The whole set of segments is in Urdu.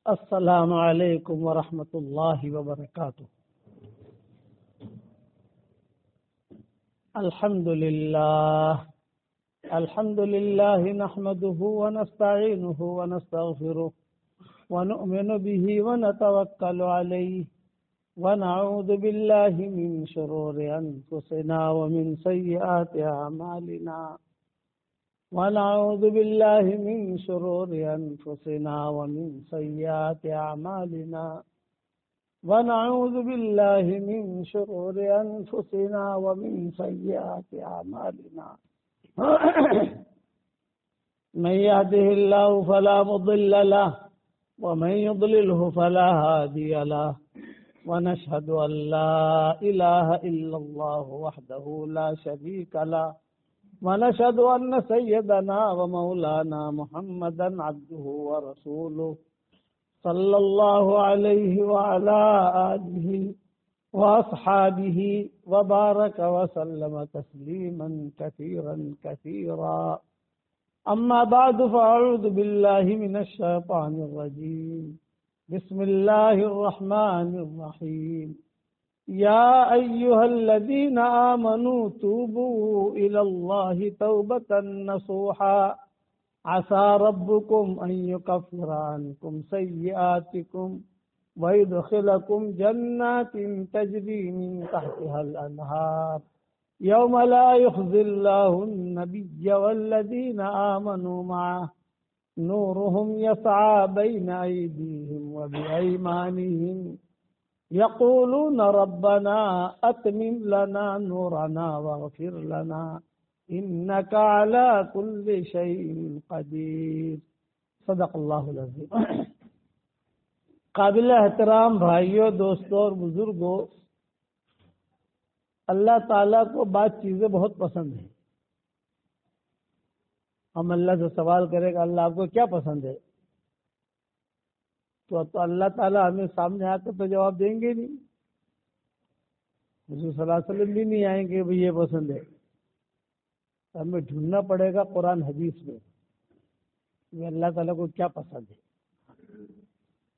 السلام علیکم ورحمۃ اللہ وبرکاتہ۔ الحمد للہ نحمده ونستعینه ونستغفره ونؤمن به ونتوکل علیہ ونعوذ باللہ من شرور انفسنا ومن سیئات اعمالنا ونعوذ باللہ من شرور انفسنا ومن سیئات اعمالنا ونعوذ باللہ من شرور انفسنا ومن سیئات اعمالنا من يهده الله فلا مضل له ومن يضلله فلا هادي له ونشهد أن لا إله إلا الله وحده لا شريك له ونشهد أن سيدنا ومولانا محمدا عبده ورسوله صلى الله عليه وعلى آله وأصحابه وبارك وسلم تسليما كثيرا كثيرا. أما بعد فأعوذ بالله من الشيطان الرجيم. بسم الله الرحمن الرحيم. يا أيها الذين آمنوا توبوا إلى الله توبة نصوحا عسى ربكم أن يكفر عنكم سيئاتكم ويدخلكم جنات تجري من تحتها الأنهار يوم لا يخزي الله النبي والذين آمنوا معه نورهم يسعى بين أيديهم وبأيمانهم يقولون ربنا أتمم لنا نورنا واغفر لنا إنك على كل شيء قدير. صدق اللہ العظیم. قابل احترام بھائیوں، دوستوں اور بزرگوں، اللہ تعالیٰ کو بعض چیزیں بہت پسند ہیں. ہم اللہ سے سوال کریں کہ اللہ آپ کو کیا پسند ہے، تو اللہ تعالیٰ ہمیں سامنے آ کر تو جواب دیں گے نہیں. حضور صلی اللہ علیہ وسلم بھی نہیں آئیں گے بھئی یہ پسند ہے. ہمیں ڈھونڈنا پڑے گا قرآن حدیث میں کہ اللہ تعالیٰ کو کیا پسند ہے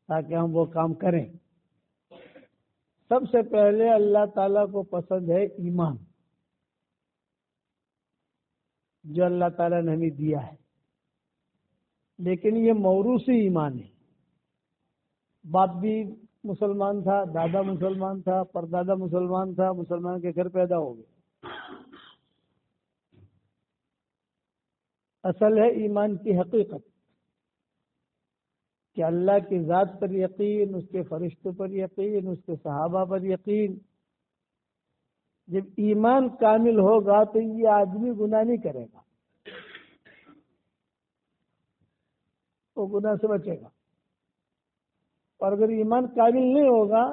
تاکہ ہم وہ کام کریں. سب سے پہلے اللہ تعالیٰ کو پسند ہے ایمان، جو اللہ تعالیٰ نے ہمیں دیا ہے. لیکن یہ موروثی ایمان ہے. باپ بھی مسلمان تھا، دادا مسلمان تھا، پردادا مسلمان تھا، مسلمان کے گھر پیدا ہو گئے. اصل ہے ایمان کی حقیقت کہ اللہ کی ذات پر یقین، اس کے فرشتوں پر یقین، اس کے صحابہ پر یقین. جب ایمان کامل ہوگا تو یہ آدمی گناہ نہیں کرے گا، وہ گناہ سے بچے گا. اور اگر ایمان کامل نہیں ہوگا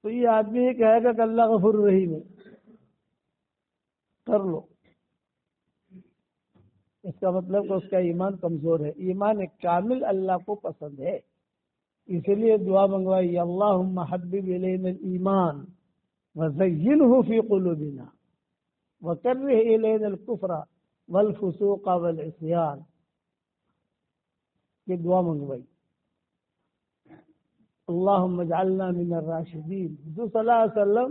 تو یہ آدمی یہ کہے گا کہ اللہ غفور رحیم ہے، کر لو. اس کا مطلب کہ اس کا ایمان کمزور ہے. ایمان کامل اللہ کو پسند ہے. اسی لیے دعا منگوائی، اللہم حبب الینا الایمان وزینہ فی قلوبنا وکرہ الینا الکفر والفسوق والعصیان. یہ دعا منگوائی. اللہم اجعلنا من الراشدین. حضور صلی اللہ علیہ وسلم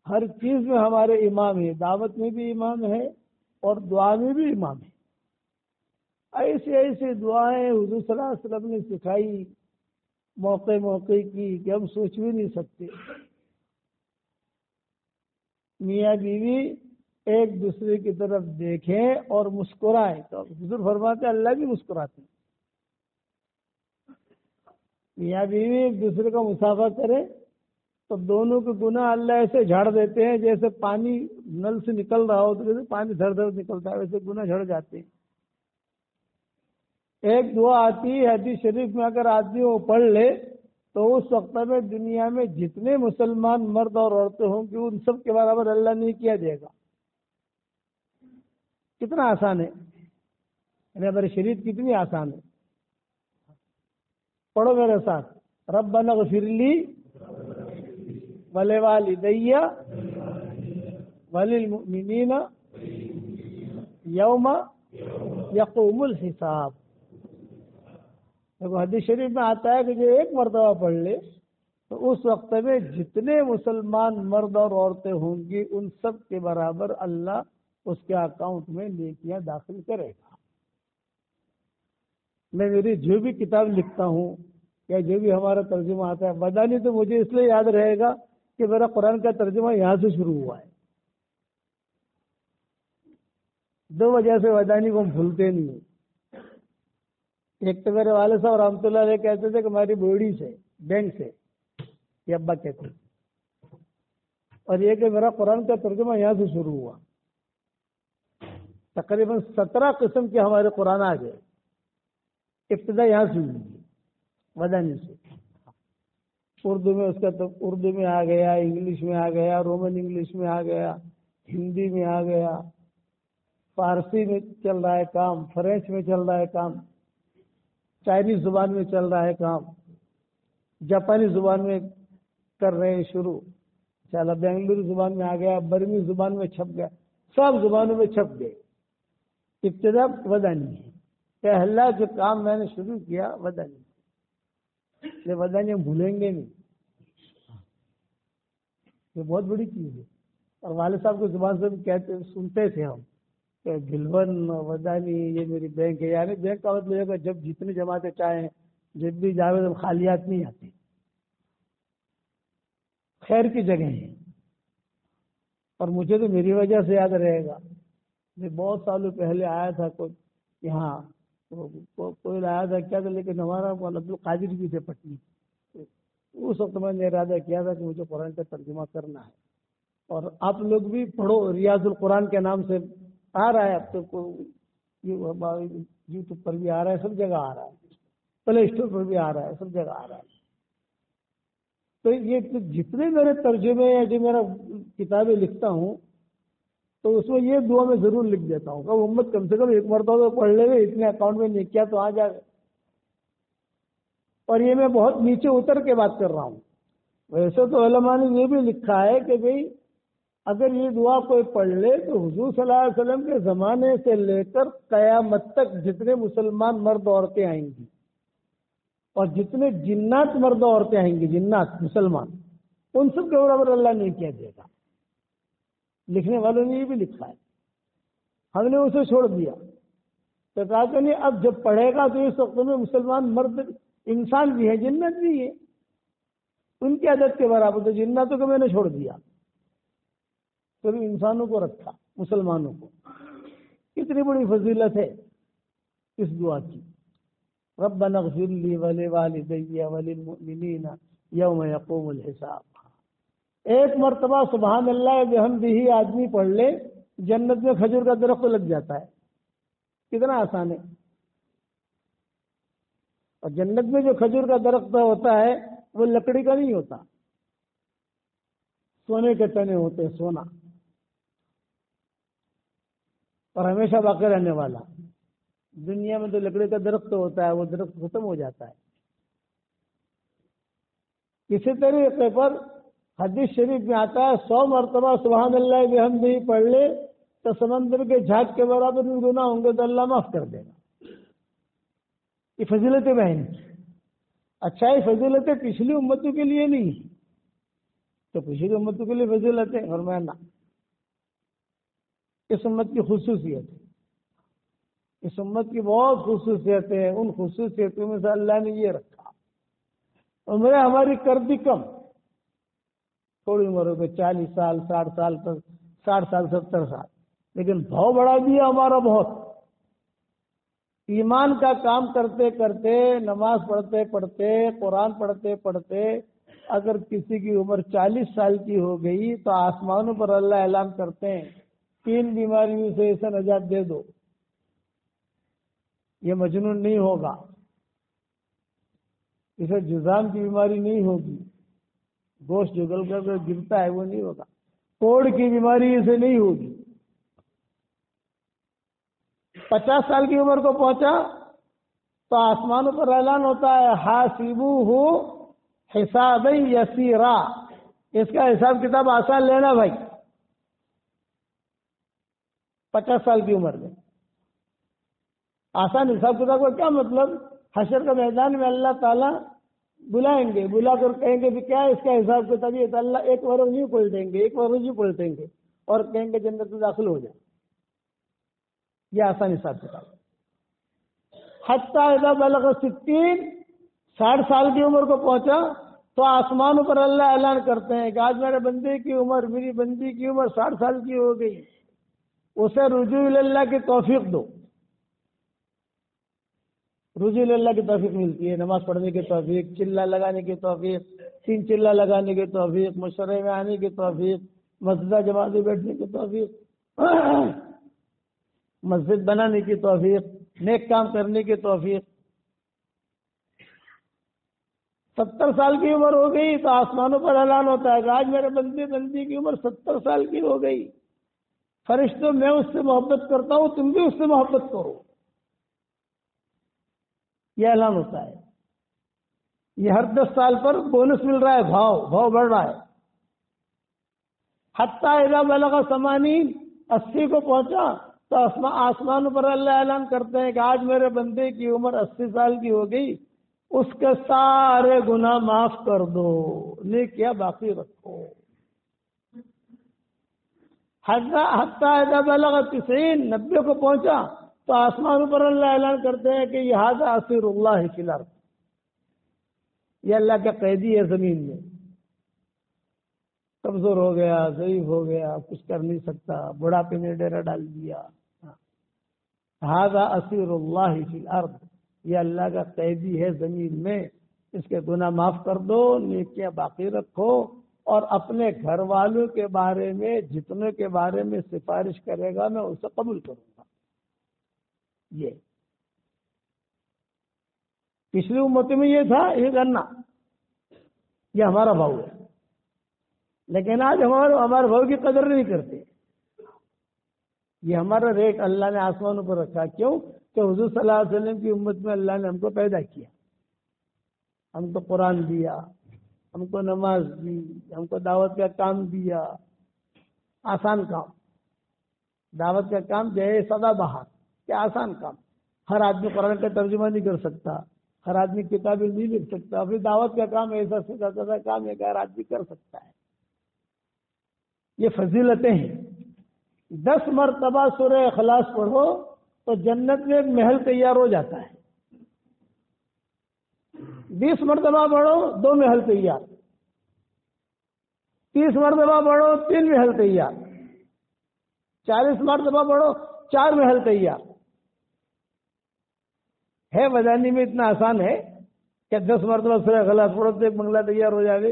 ہر چیز میں ہمارے امام ہیں. دعوت میں بھی امام ہے اور دعا میں بھی امام ہے. ایسے ایسے دعائیں حضور صلی اللہ علیہ وسلم نے سکھائی موقع موقع کی کہ ہم سوچ بھی نہیں سکتے. میاں بیوی ایک دوسرے کی طرف دیکھیں اور مسکرائیں تو حضور فرماتے ہیں اللہ بھی مسکراتے ہیں. میاں بیوی ایک دوسرے کا مصافحہ کرے تو دونوں کے گناہ اللہ ایسے جھاڑ دیتے ہیں جیسے پانی نل سے نکل رہا ہو تو جیسے پانی دھڑ دھڑ نکلتا ہے ویسے گناہ جھڑ جاتے ہیں. ایک دعا آتی ہے حدیث شریف میں، اگر آدمی وہ پڑھ لے تو اس وقت میں دنیا میں جتنے مسلمان مرد اور عورتیں ہوں گے ان سب کے برابر اللہ نہیں کیا جائے گا. کتنا آسان ہے، یعنی شریعت کتنی آسان ہے. پڑھو میرے ساتھ، ربنا اغفر لی ولوالدی وللمؤمنین یوم یقوم الحساب. دیکھو حدیث شریف میں آتا ہے کہ جو ایک مرتبہ پڑھ لے تو اس وقت میں جتنے مسلمان مرد اور عورتیں ہوں گی ان سب کے برابر اللہ اس کے اکاؤنٹ میں نیکیاں داخل کرے گا۔ میں میری جو بھی کتاب لکھتا ہوں یا جو بھی ہمارا ترجمہ آتا ہے، ودانی تو مجھے اس لیے یاد رہے گا کہ میرا قرآن کا ترجمہ یہاں سے شروع ہوا ہے۔ دو وجہ سے ودانی کو ہم بھولتے نہیں ہیں۔ ایک تو میرے والد صاحب رحمۃ اللہ علیہ کہتے تھے کہ ہماری بوڑی سے بینک سے، یہ ابا کہتے، اور یہ کہ میرا قرآن کا ترجمہ یہاں سے شروع ہوا۔ تقریباً 17 قسم کے ہمارے قرآن آ گئے، ابتدا یہاں سے ہوئی ودانی سے۔ اردو میں اس کا تو اردو میں آ گیا، انگلش میں آ گیا، رومن انگلش میں آ گیا، ہندی میں آ گیا، فارسی میں چل رہا ہے کام، فرینچ میں چل رہا ہے کام، چائنیز زبان میں چل رہا ہے کام، جاپانی زبان میں کر رہے ہیں شروع، چلا بنگلوری زبان میں آ گیا، برمی زبان میں چھپ گیا، سب زبانوں میں چھپ گئے۔ ابتدا ودانی ہے، پہلا جو کام میں نے شروع کیا ودانی، یہ ودانی ہم بھولیں گے نہیں، یہ بہت بڑی چیز ہے۔ اور والد صاحب کی زبان سے بھی کہتے سنتے تھے ہم کہ گلون ودانی یہ میری بینک ہے، یعنی بینک کا مطلب ہے کہ جب جتنی جماعتیں چاہیں جب بھی جاوید خالیات نہیں آتی، خیر کی جگہ ہے۔ اور مجھے تو میری وجہ سے یاد رہے گا، میں بہت سالوں پہلے آیا تھا کوئی یہاں، کوئی آیا تھا کیا تھا، لیکن ہمارا عبد القادر بھی تھے پٹنی، اس وقت میں نے ارادہ کیا تھا کہ مجھے قرآن کا ترجمہ کرنا ہے۔ اور آپ لوگ بھی پڑھو، ریاض القرآن کے نام سے آ رہا ہے، اب تو یوٹیوب پر بھی آ رہا ہے، سب جگہ آ رہا ہے، پلے اسٹور پر بھی آ رہا ہے، سب جگہ آ رہا ہے۔ تو یہ جتنے میرے ترجمے یا جو میرا کتابیں لکھتا ہوں تو اس میں یہ دعا میں ضرور لکھ دیتا ہوں کہ امت کم سے کم ایک مرتبہ پڑھ لے گے، اتنے اکاؤنٹ میں نیکیاں تو آ جائے گا۔ اور یہ میں بہت نیچے اتر کے بات کر رہا ہوں، ویسے تو علماء نے یہ بھی لکھا ہے کہ بھئی اگر یہ دعا کوئی پڑھ لے تو حضور صلی اللہ علیہ وسلم کے زمانے سے لے کر قیامت تک جتنے مسلمان مرد عورتیں آئیں گی اور جتنے جنات مرد عورتیں آئیں گی، جنات مسلمان، ان سب کے برابر اللہ نے کیا دے گا۔ لکھنے والوں نے یہ بھی لکھا ہے، ہم نے اسے چھوڑ دیا تو کہا کہ نہیں، اب جب پڑھے گا تو اس وقت میں مسلمان مرد انسان بھی ہے، جنت بھی ہے، ان کی عدد کے برابر، تو جناتوں کو میں نے چھوڑ دیا، تو انسانوں کو رکھا، مسلمانوں کو۔ کتنی بڑی فضیلت ہے اس دعا کی، ربنا اغفر لی ولوالدی وللمؤمنین یوم یقوم الحساب۔ ایک مرتبہ سبحان اللہ بحمدہ آدمی پڑھ لے، جنت میں کھجور کا درخت لگ جاتا ہے، کتنا آسان ہے۔ اور جنت میں جو کھجور کا درخت ہوتا ہے وہ لکڑی کا نہیں ہوتا، سونے کے تنے ہوتے، سونا، اور ہمیشہ باقی رہنے والا۔ دنیا میں تو لکڑی کا درخت ہوتا ہے، وہ درخت ختم ہو جاتا ہے۔ اسی طریقے پر حدیث شریف میں آتا ہے 100 مرتبہ سبحان اللہ بحمدہ پڑھ لے تو سمندر کے جھاگ کے برابر بھی گناہ ہوں گے تو اللہ معاف کر دے گا۔ یہ فضیلتیں بہن، اچھا یہ فضیلتیں پچھلی امتوں کے لیے نہیں، تو پچھلی امتوں کے لیے فضیلتیں، اور میں نہ، اس امت کی خصوصیت ہے، اس امت کی بہت خصوصیتیں ہیں، ان خصوصیتوں میں سے اللہ نے یہ رکھا۔ عمریں ہماری کر دی کم، تھوڑی عمر ہو گئی، 40 سال 60 سال تک، 60 سال 70 سال، لیکن بھاؤ بڑھا دیا ہمارا بہت۔ ایمان کا کام کرتے کرتے، نماز پڑھتے پڑھتے، قرآن پڑھتے پڑھتے، اگر کسی کی عمر 40 سال کی ہو گئی تو آسمانوں پر اللہ اعلان کرتے ہیں 3 بیماریوں سے اسے نجات دے دو، یہ مجنون نہیں ہوگا، اسے جذام کی بیماری نہیں ہوگی، گوشت جو گل کر گرتا ہے وہ نہیں ہوگا، کوڑ کی بیماری اسے نہیں ہوگی۔ 50 سال کی عمر کو پہنچا تو آسمانوں پر اعلان ہوتا ہے حاسبوہ حسابا یسیرا، اس کا حساب کتاب آسان لینا بھائی۔ 50 سال کی عمر میں آسان حساب کتاب کا کیا مطلب؟ حشر کے میدان میں اللہ تعالیٰ بلائیں گے، بلا کر کہیں گے کہ کیا اس کا حساب کتاب ہے؟ تو اللہ ایک ورق یوں پلٹیں گے، ایک ورق یوں پلٹیں گے اور کہیں گے جنت میں داخل ہو جائے۔ یہ آسان حساب کتاب۔ حتی اذا بلغ 60 سال کی عمر کو پہنچا تو آسمانوں پر اللہ اعلان کرتے ہیں کہ آج میرے بندے کی عمر، میری بندی کی عمر 60 سال کی ہو گئی، اسے رجوع اللہ کی توفیق دو۔ رجوع اللہ کی توفیق ملتی ہے، نماز پڑھنے کی توفیق، چلہ لگانے کی توفیق، 3 چلہ لگانے کی توفیق، مشورے میں آنے کی توفیق، مسجد جماعت میں بیٹھنے کی توفیق، مسجد بنانے کی توفیق، نیک کام کرنے کی توفیق۔ 70 سال کی عمر ہو گئی تو آسمانوں پر اعلان ہوتا ہے کہ آج میرے بندی کی عمر 70 سال کی ہو گئی، فرشتوں میں اس سے محبت کرتا ہوں، تم بھی اس سے محبت کرو۔ یہ اعلان ہوتا ہے۔ یہ ہر 10 سال پر بونس مل رہا ہے، بھاؤ بڑھ رہا ہے۔ حتی اذا بلغ 80 کو پہنچا تو آسمانوں پر اللہ اعلان کرتے ہیں کہ آج میرے بندے کی عمر 80 سال کی ہو گئی، اس کے سارے گناہ معاف کر دو، نیکیاں باقی رکھو۔ حتی اذا بلغ 90 کو پہنچا تو آسمانوں پر اللہ اعلان کرتے ہیں کہ یہ ھذا اسیر اللہ فی الارض، یہ اللہ کا قیدی ہے زمین میں، کمزور ہو گیا، ضعیف ہو گیا، کچھ کر نہیں سکتا، بڑھاپے میں ڈیرا ڈال دیا۔ ھذا اسیر اللہ فی الارض، یہ اللہ کا قیدی ہے زمین میں، اس کے گناہ معاف کر دو، نیکیاں باقی رکھو، اور اپنے گھر والوں کے بارے میں جتنے کے بارے میں سفارش کرے گا میں اسے قبول کروں گا۔ یہ پچھلی امت میں یہ تھا، یہ کرنا، یہ ہمارا بھاؤ ہے، لیکن آج ہمارے بھاؤ کی قدر نہیں کرتے۔ یہ ہمارا ریٹ اللہ نے آسمانوں پر رکھا، کیوں کہ حضور صلی اللہ علیہ وسلم کی امت میں اللہ نے ہم کو پیدا کیا، ہم کو قرآن دیا، ہم کو نماز دی، ہم کو دعوت کا کام دیا۔ آسان کام، دعوت کا کام جو ہے سدا بہار، کیا آسان کام۔ ہر آدمی قرآن کا ترجمہ نہیں کر سکتا، ہر آدمی کتابیں نہیں لکھ سکتا، پھر دعوت کا کام ایسا سیدھا سادہ کام ہے کہ ہر آدمی کر سکتا ہے۔ یہ فضیلتیں ہیں۔ 10 مرتبہ سورہ اخلاص پڑھو تو جنت میں ایک محل تیار ہو جاتا ہے۔ 20 مرتبہ پڑھو 2 محل تیار، 30 مرتبہ پڑھو 3 محل تیار، 40 مرتبہ پڑھو 4 محل تیار ہے۔ بدانی میں اتنا آسان ہے کہ 10 مرتبہ سورہ اخلاص پڑھو تو ایک بنگلہ تیار ہو جائے،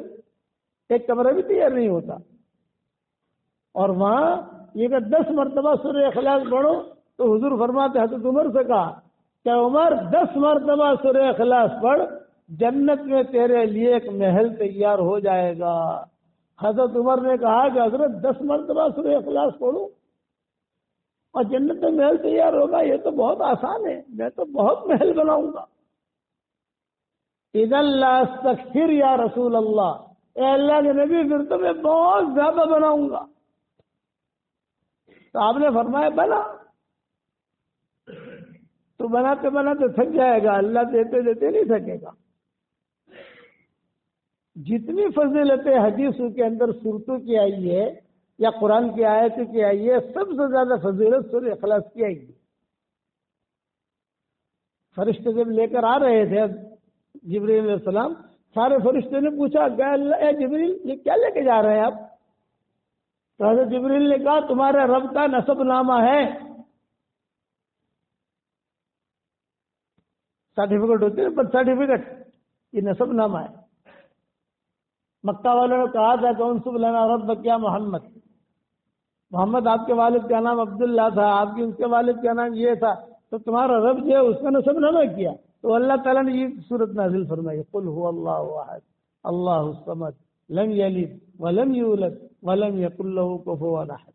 ایک کمرہ بھی تیار نہیں ہوتا۔ اور وہاں یہ کہ 10 مرتبہ سورہ اخلاص پڑھو تو حضور فرماتے حضرت عمر سے کہا کہ عمر 10 مرتبہ سورہ اخلاص پڑھ، جنت میں تیرے لیے ایک محل تیار ہو جائے گا۔ حضرت عمر نے کہا کہ حضرت 10 مرتبہ سورہ اخلاص پڑھوں اور جنت میں محل تیار ہوگا، یہ تو بہت آسان ہے، میں تو بہت محل بناؤں گا۔ اذا لا استکثر یا رسول اللہ، اے اللہ کے نبی پھر تو میں بہت زیادہ بناؤں گا۔ تو آپ نے فرمایا بنا، تو بناتے بناتے تھک جائے گا، اللہ دیتے دیتے نہیں تھکے گا۔ جتنی فضیلتیں حدیثوں کے اندر صورتوں کی آئی ہے یا قرآن کی آیتوں کی آئی ہے، سب سے زیادہ فضیلت سورہ اخلاص کی آئی ہے۔ فرشتے جب لے کر آ رہے تھے جبریل علیہ السلام، سارے فرشتے نے پوچھا کہ اے جبریل یہ کیا لے کے جا رہے ہیں آپ؟ تو حضرت جبریل نے کہا تمہارے رب کا نسب نامہ ہے۔ سرٹیفکیٹ ہوتے ہیں، برتھ سرٹیفکیٹ، یہ نسب نامہ ہے۔ مکہ والوں نے کہا تھا کہ انصب لنا ربک یا محمد آپ کے والد کا نام عبداللہ تھا، آپ کی اس کے والد کا نام یہ تھا، تو تمہارا رب جو ہے اس کا نسب نامہ کیا؟ تو اللہ تعالیٰ نے یہ صورت نازل فرمائی، قل هو اللہ احد اللہ الصمد لم یلد ولم یولد ولم یکن له کفوا احد۔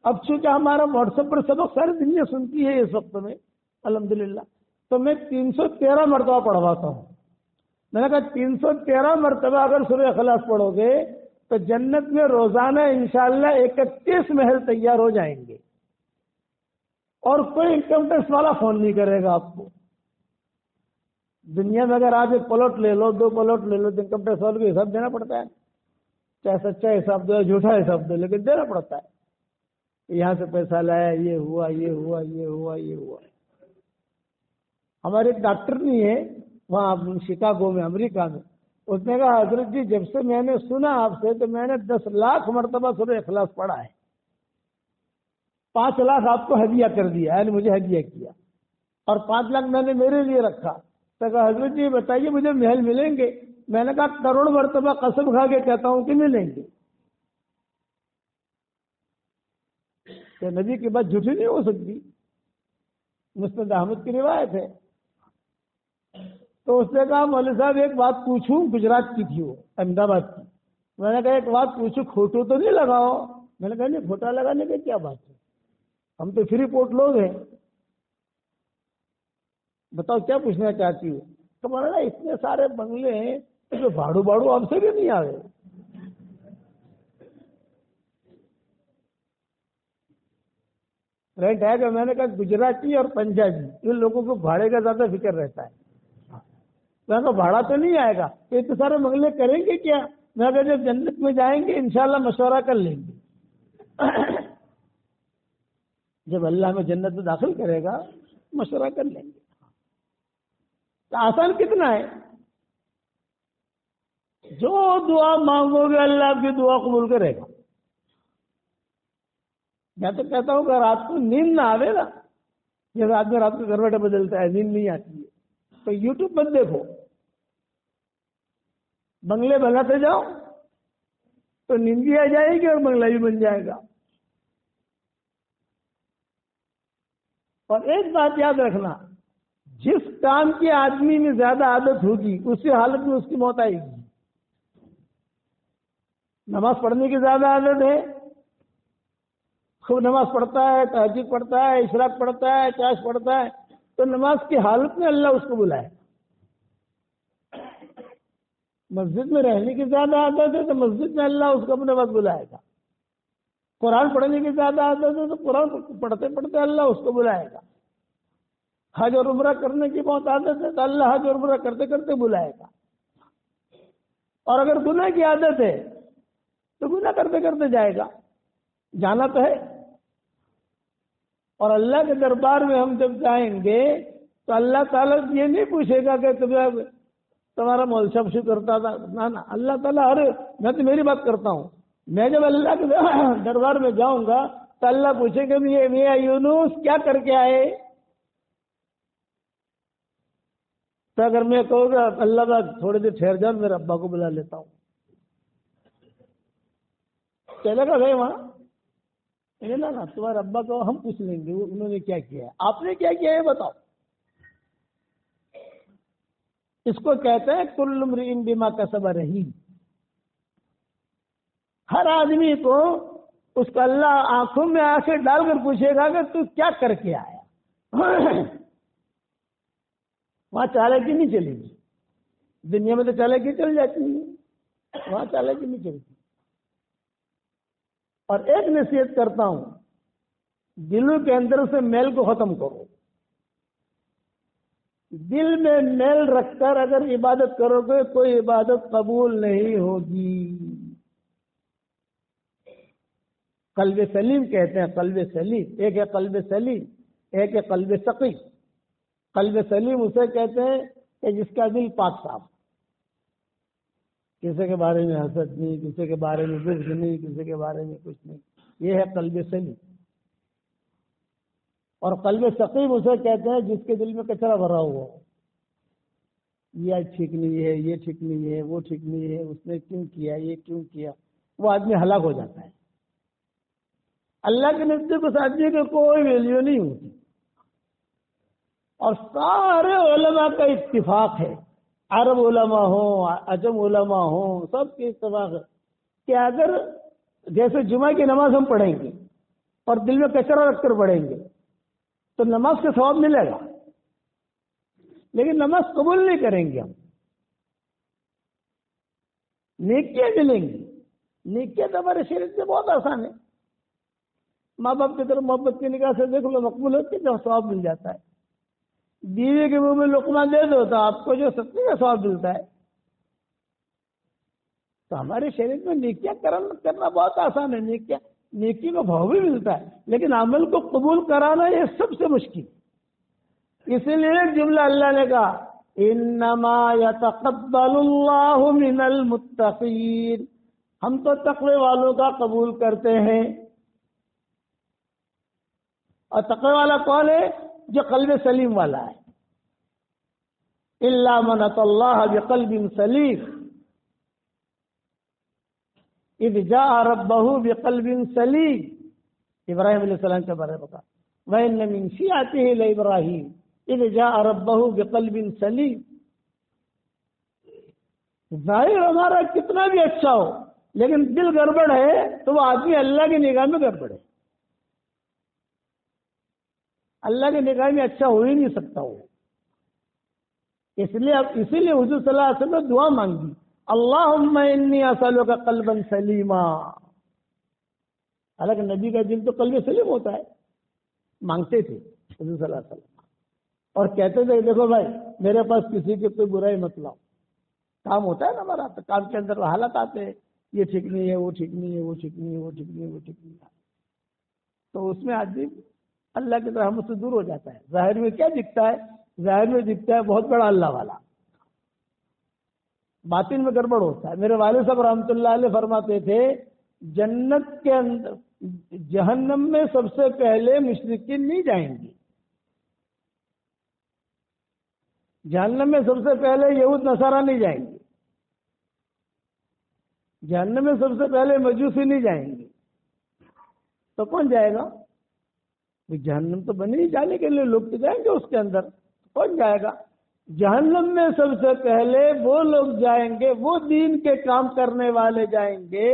اب چونکہ ہمارا واٹس ایپ پر سبق ساری دنیا سنتی ہے اس وقت میں الحمدللہ، تو میں 313 مرتبہ پڑھواتا ہوں۔ میں نے کہا 313 مرتبہ اگر سورہ اخلاص پڑھو گے تو جنت میں روزانہ انشاءاللہ 31 محل تیار ہو جائیں گے، اور کوئی انکم ٹیکس والا فون نہیں کرے گا آپ کو، دنیا میں اگر آپ ایک پلاٹ لے لو، 2 پلاٹ لے لو، تو انکم ٹیکس والوں کو حساب دینا پڑتا ہے، چاہے سچا حساب دو یا جھوٹا حساب دو، لیکن دینا پڑتا ہے، یہاں سے پیسہ لایا، یہ ہوا، یہ ہوا، یہ ہوا، یہ ہوا۔ ہمارے ایک ڈاکٹر نہیں ہے وہاں شکاگو میں، امریکہ میں، اس نے کہا حضرت جی جب سے میں نے سنا آپ سے تو میں نے 10 لاکھ مرتبہ سورہ اخلاص پڑھا ہے، 5 لاکھ آپ کو ہدیہ کر دیا، یعنی مجھے ہدیہ کیا، اور 5 لاکھ میں نے میرے لیے رکھا۔ تو کہا حضرت جی بتائیے مجھے محل ملیں گے؟ میں نے کہا کروڑ مرتبہ قسم کھا کے کہتا ہوں کہ ملیں گے، کہ نبی کی بات جھوٹی نہیں ہو سکتی، مسند احمد کی روایت ہے۔ تو اس نے کہا مولوی صاحب ایک بات پوچھوں، گجرات کی تھی وہ، احمد آباد کی، میں نے کہا ایک بات پوچھوں، کھوٹو تو نہیں لگاؤ؟ میں نے کہا نہیں، کھوٹا لگانے کی کیا بات ہے، ہم تو فری پورٹ لوگ ہیں، بتاؤ کیا پوچھنا چاہتی ہو؟ تو مولانا اتنے سارے بنگلے ہیں، جو بھاڑو آپ سے بھی نہیں آئے، رینٹ ہے کہ؟ میں نے کہا گجراتی اور پنجابی ان لوگوں کو بھاڑے کا زیادہ فکر رہتا ہے، میں نے کہا بھاڑا تو نہیں آئے گا، تو اتنے سارے بنگلے کریں گے کیا؟ میں کہا جب جنت میں جائیں گے انشاءاللہ مشورہ کر لیں گے، جب اللہ میں جنت میں داخل کرے گا مشورہ کر لیں گے۔ تو آسان کتنا ہے، جو دعا مانگو گے اللہ آپ کی دعا قبول کرے گا۔ میں تو کہتا ہوں کہ رات کو نیند نہ آئے نا، جیسے آدمی رات کو کروٹیں بدلتا ہے، نیند نہیں آتی ہے، تو یوٹیوب پر دیکھو، بنگلے بناتے جاؤ تو نیند بھی آ جائے گی اور بنگلہ بھی بن جائے گا۔ اور ایک بات یاد رکھنا، جس کام کی آدمی میں زیادہ عادت ہوگی اسی حالت میں اس کی موت آئے گی۔ نماز پڑھنے کی زیادہ عادت ہے، خوب نماز پڑھتا ہے، تہجد پڑھتا ہے، اشراق پڑھتا ہے، چاش پڑھتا ہے، تو نماز کی حالت میں اللہ اس کو بلائے۔ مسجد میں رہنے کی زیادہ عادت ہے تو مسجد میں اللہ اس کو اپنے وقت بلائے گا۔ قرآن پڑھنے کی زیادہ عادت ہے تو قرآن پڑھتے پڑھتے اللہ اس کو بلائے گا۔ حج اور عمرہ کرنے کی بہت عادت ہے تو اللہ حج اور عمرہ کرتے کرتے بلائے گا۔ اور اگر گناہ کی عادت ہے تو گناہ کرتے کرتے جائے گا، جانا تو ہے۔ اور اللہ کے دربار میں ہم جب جائیں گے تو اللہ تعالیٰ یہ نہیں پوچھے گا کہ تمہارا مول شب شو کرتا تھا، نہ اللہ تعالیٰ، ارے میں تو میری بات کرتا ہوں، میں جب اللہ کے دربار میں جاؤں گا تو اللہ پوچھے گا میاں یونس کیا کر کے آئے؟ تو اگر میں کہوں گا اللہ کا تھوڑی دیر ٹھہر جاؤ میرے ابا کو بلا لیتا ہوں، چلے گا بھائی وہاں؟ نا تمہارے ابا کو ہم پوچھ لیں گے انہوں نے کیا کیا ہے، آپ نے کیا کیا ہے بتاؤ۔ اس کو کہتے ہیں کل امرئ بما کسب رہین۔ ہر آدمی کو اس کا اللہ آنکھوں میں آنکھیں ڈال کر پوچھے گا کہ تو کیا کر کے آیا۔ وہاں چالاکی نہیں چلے گی، دنیا میں تو چالاکی چل جاتی ہے، وہاں چالاکی نہیں چلتی۔ اور ایک نصیحت کرتا ہوں، دلوں کے اندر سے میل کو ختم کرو۔ دل میں میل رکھ کر اگر عبادت کرو گے کوئی عبادت قبول نہیں ہوگی۔ قلب سلیم کہتے ہیں، قلب سلیم، ایک ہے قلب سلیم، ایک ہے قلب سقیم۔ قلب سلیم اسے کہتے ہیں کہ جس کا دل پاک صاف، کسی کے بارے میں حسد نہیں، کسی کے بارے میں بغض نہیں، کسی کے بارے میں کچھ نہیں، یہ ہے قلب سلیم۔ اور قلب سقیم اسے کہتے ہیں جس کے دل میں کچرا بھرا ہوا ہو، یہ ٹھیک نہیں ہے، یہ ٹھیک نہیں ہے، وہ ٹھیک نہیں ہے، اس نے کیوں کیا، یہ کیوں کیا، وہ آدمی ہلاک ہو جاتا ہے۔ اللہ کے نزدیک اس آدمی کی کوئی ویلیو نہیں ہوتی۔ اور سارے علماء کا اتفاق ہے، عرب علماء ہوں، عجم علماء ہوں، سب کے اتفاق ہے کہ اگر جیسے جمعہ کی نماز ہم پڑھیں گے اور دل میں کچرا رکھ کر پڑھیں گے تو نماز کا ثواب ملے گا، لیکن نماز قبول نہیں کریں گے ہم، نیکیاں ملیں گی۔ نیکیاں تو ہمارے شریعت سے بہت آسان ہے، ماں باپ کی طرف محبت کی نگاہ سے دیکھ لو، مقبول ہوتی ہے، جب ثواب مل جاتا ہے۔ بیوی کے منہ میں لقمہ دے دو تو آپ کو جو 70 کا ثواب ملتا ہے. تو ہمارے شریعت میں نیکیاں کرنا بہت آسان ہے. نیکی کا بھاؤ بھی ملتا ہے، لیکن عمل کو قبول کرانا یہ سب سے مشکل. اسی لیے ایک جملہ اللہ نے کہا انما یتقبل اللہ من المتقین، ہم تو تقوی والوں کا قبول کرتے ہیں. اور تقوی والا کون ہے؟ جو قلب سلیم والا ہے. الا من اتى الله بقلب سلیم اذ جاء ربه بقلب سلیم. ابراہیم علیہ السلام کے بارے میں بتا وَإِنَّ مِن شِيعَتِهِ لَإِبْرَاهِيمَ اذ جاء ربه بقلب سلیم. ظاہر ہمارا کتنا بھی اچھا ہو لیکن دل گڑبڑ ہے تو وہ آدمی اللہ کی نگاہ میں گڑبڑ ہے. اللہ کی نگاہ میں اچھا ہو ہی نہیں سکتا وہ. اسی لیے حضور صلی اللہ علیہ وسلم نے دعا مانگی اللہم انی اسألک قلبا سلیما. حالانکہ نبی کا دل تو قلب سلیم ہوتا ہے. مانگتے تھے حضور صلی اللہ علیہ وسلم اور کہتے تھے دیکھو بھائی میرے پاس کسی کی کوئی برائی مت لاؤ. کام ہوتا ہے نا ہمارا، تو کام کے اندر حالات آتے ہیں یہ ٹھیک نہیں ہے، وہ ٹھیک نہیں ہے، وہ ٹھیک نہیں ہے، وہ ٹھیک نہیں ہے، وہ ٹھیک نہیں ہے. تو اس میں آدمی اللہ کی رحمت سے دور ہو جاتا ہے. ظاہر میں کیا دکھتا ہے؟ ظاہر میں دکھتا ہے بہت بڑا اللہ والا، باطن میں گڑبڑ ہوتا ہے. میرے والد صاحب رحمۃ اللہ علیہ فرماتے تھے جنت کے اندر جہنم میں سب سے پہلے مشرکین نہیں جائیں گے. جہنم میں سب سے پہلے یہود نصارہ نہیں جائیں گے. جہنم میں سب سے پہلے مجوسی نہیں جائیں گے. تو کون جائے گا؟ جہنم تو بنی نہیں جانے کے لیے لوگ تو جائیں گے اس کے اندر. کون جائے گا؟ جہنم میں سب سے پہلے وہ لوگ جائیں گے، وہ دین کے کام کرنے والے جائیں گے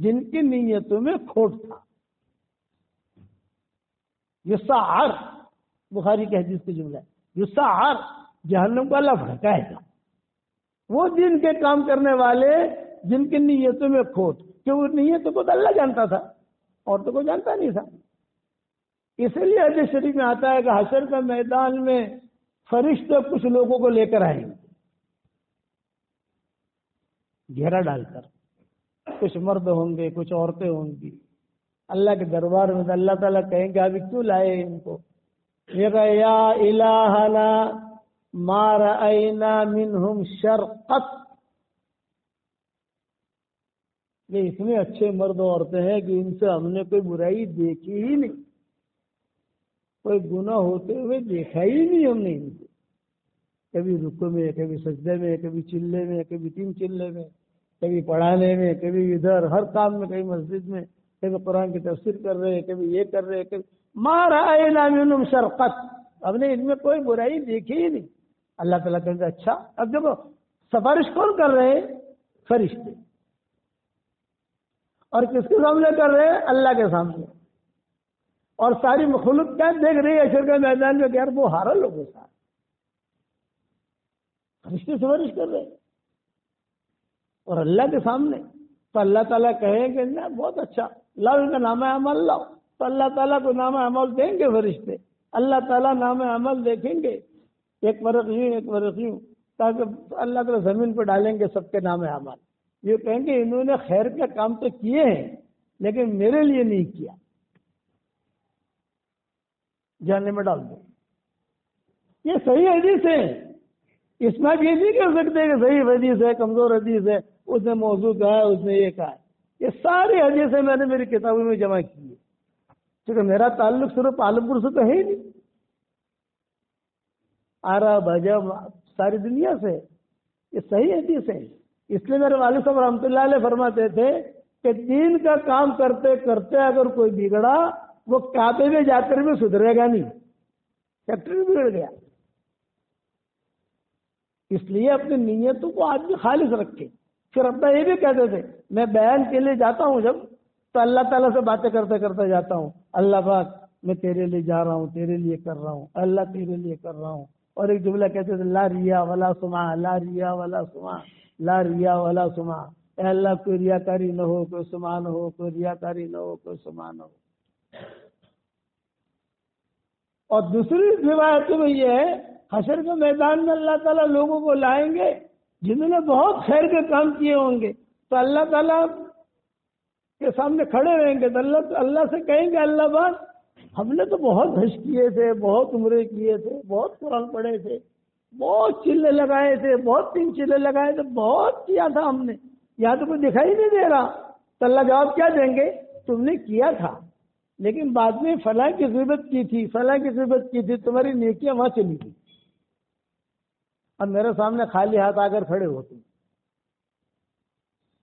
جن کی نیتوں میں کھوٹ تھا. یسعر بخاری کی حدیث کی جملہ ہے. یسعر جہنم کو اللہ بھڑکائے گا. وہ دین کے کام کرنے والے جن کی نیتوں میں کھوٹ، کہ وہ نیتوں کو تو اللہ جانتا تھا اور تو کوئی جانتا نہیں تھا. اسی لیے حدیث شریف میں آتا ہے کہ حشر کے میدان میں فرشتے کچھ لوگوں کو لے کر آئیں گے گھیرا ڈال کر. کچھ مرد ہوں گے، کچھ عورتیں ہوں گی. اللہ کے دربار میں اللہ تعالیٰ کہیں گے ابھی کیوں لائے ان کو؟ یہ کہا یا الہنا ما رأینا منہم شرقت. یہ اتنے اچھے مرد و عورتیں ہیں کہ ان سے ہم نے کوئی برائی دیکھی ہی نہیں، کوئی گناہ ہوتے ہوئے دیکھا ہی نہیں ہم نے ان کو. کبھی رکوع میں، کبھی سجدے میں، کبھی چلے میں، کبھی 3 چلے میں، کبھی پڑھانے میں، کبھی ادھر ہر کام میں، کبھی مسجد میں، کبھی قرآن کی تفسیر کر رہے، کبھی یہ کر رہے، کبھی ما رأینا منہم شرقت. ہم نے ان میں کوئی برائی دیکھی ہی نہیں. اللہ تعالیٰ کہتے ہیں اچھا. اب دیکھو سفارش کون کر رہے ہیں؟ فرشتے. اور کس کے سامنے کر رہے ہیں؟ اللہ کے سامنے. اور ساری مخلوق کیا دیکھ رہی ہے حشر کے میدان میں کہ یار وہ ہارا لوگوں کا فرشتے سفارش کر رہے ہیں اور اللہ کے سامنے. تو اللہ تعالیٰ کہیں کہ نا بہت اچھا لاؤ ان کا نامہ عمل لاؤ. تو اللہ تعالیٰ کو نامہ عمل دیں گے فرشتے. اللہ تعالیٰ نامہ عمل دیکھیں گے ایک ورق یوں ایک ورق یوں، تاکہ اللہ تعالیٰ زمین پہ ڈالیں گے سب کے نام عمل. یہ کہیں گے انہوں نے خیر کے کام تو کیے ہیں لیکن میرے لیے نہیں کیا، جاننے میں ڈال دو. یہ صحیح حدیث ہے. اس میں یہ نہیں کہہ سکتے کہ صحیح حدیث ہے، کمزور حدیث ہے، اس نے موضوع کہا ہے، اس نے یہ کہا ہے. یہ ساری حدیثیں میں نے میری کتابوں میں جمع کی ہے، کیونکہ میرا تعلق صرف عالم پور سے تو ہے ہی نہیں، عرب عجم ساری دنیا سے. یہ صحیح حدیث ہے. اس لیے میرے والد صاحب رحمۃ اللہ علیہ فرماتے تھے کہ دین کا کام کرتے کرتے اگر کوئی بگڑا وہ کعبے میں جا کر بھی سدھرے گا نہیں، فیکٹری بگڑ گیا. اس لیے اپنی نیتوں کو آدمی خالص رکھے. پھر اپنا یہ بھی کہتے تھے میں بیان کے لیے جاتا ہوں جب تو اللہ تعالیٰ سے باتیں کرتے کرتے جاتا ہوں. اللہ پاک میں تیرے لیے جا رہا ہوں، تیرے لیے کر رہا ہوں، اللہ تیرے لیے کر رہا ہوں. اور ایک جملہ کہتے تھے لا ریا ولا سمع، لا ریا ولا سمع، لا ریا ولا سمع. اے اللہ کوئی ریاکاری نہ ہو، کوئی سمع نہ ہو، کوئی ریاکاری نہ ہو، کوئی سمع نہ ہو. اور دوسری روایت میں یہ ہے حشر کے میدان میں اللہ تعالیٰ لوگوں کو لائیں گے جنہوں نے بہت خیر کے کام کیے ہوں گے، تو اللہ تعالیٰ کے سامنے کھڑے رہیں گے تو اللہ سے کہیں گے اللہ بات ہم نے تو بہت حج کیے تھے، بہت عمرے کیے تھے، بہت قرآن پڑھے تھے، بہت چلے لگائے تھے، بہت 3 چلے لگائے تھے، بہت کیا تھا ہم نے، یہاں تو کوئی دکھائی نہیں دے رہا۔ تو اللہ جواب کیا دیں گے؟ تم نے کیا تھا لیکن بعد میں فلاں کی غیبت کی تھی، فلاں کی غیبت کی تھی، تمہاری نیکیاں وہاں چلی گئی اور میرے سامنے خالی ہاتھ آ کر کھڑے ہوتے۔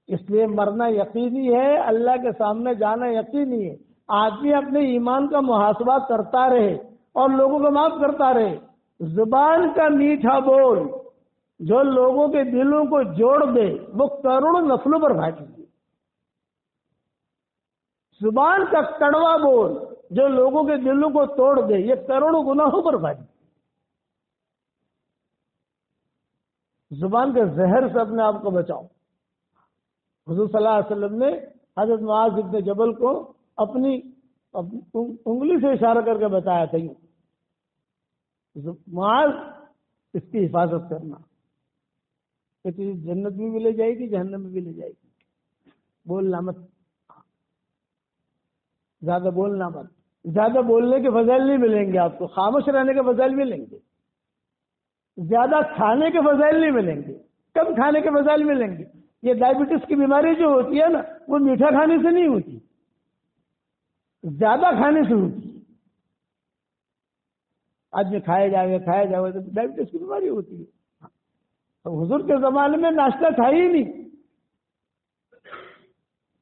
اس لیے مرنا یقینی ہے، اللہ کے سامنے جانا یقینی ہے۔ آدمی اپنے ایمان کا محاسبہ کرتا رہے اور لوگوں کو معاف کرتا رہے۔ زبان کا میٹھا بول جو لوگوں کے دلوں کو جوڑ دے وہ کروڑوں نسلوں پر بھاگے گی۔ زبان کا کڑوا بول جو لوگوں کے دلوں کو توڑ دے یہ کروڑوں گناہوں پر بھاگے۔ زبان کے زہر سے اپنے آپ کو بچاؤ۔ حضور صلی اللہ علیہ وسلم نے حضرت معاذ بن جبل کو اپنی انگلی سے اشارہ کر کے بتایا تھا، معاذ اس کی حفاظت کرنا کہ تجھے جنت میں بھی لے جائے گی، جہنم میں بھی لے جائے گی۔ بولنا مت، زیادہ بولنا مت۔ زیادہ بولنے کے فضائل نہیں ملیں گے آپ کو، خاموش رہنے کے فضائل ملیں گے۔ زیادہ کھانے کے فضائل نہیں ملیں گے، کم کھانے کے فضائل ملیں گے۔ یہ ڈائبٹیز کی بیماری جو ہوتی ہے نا وہ میٹھا کھانے سے نہیں ہوتی، زیادہ کھانے سے ہوتی ہے۔ آدمی کھائے جائے تو ڈائبٹیز کی بیماری ہوتی ہے۔ تو حضور کے زمانے میں ناشتہ تھا ہی نہیں،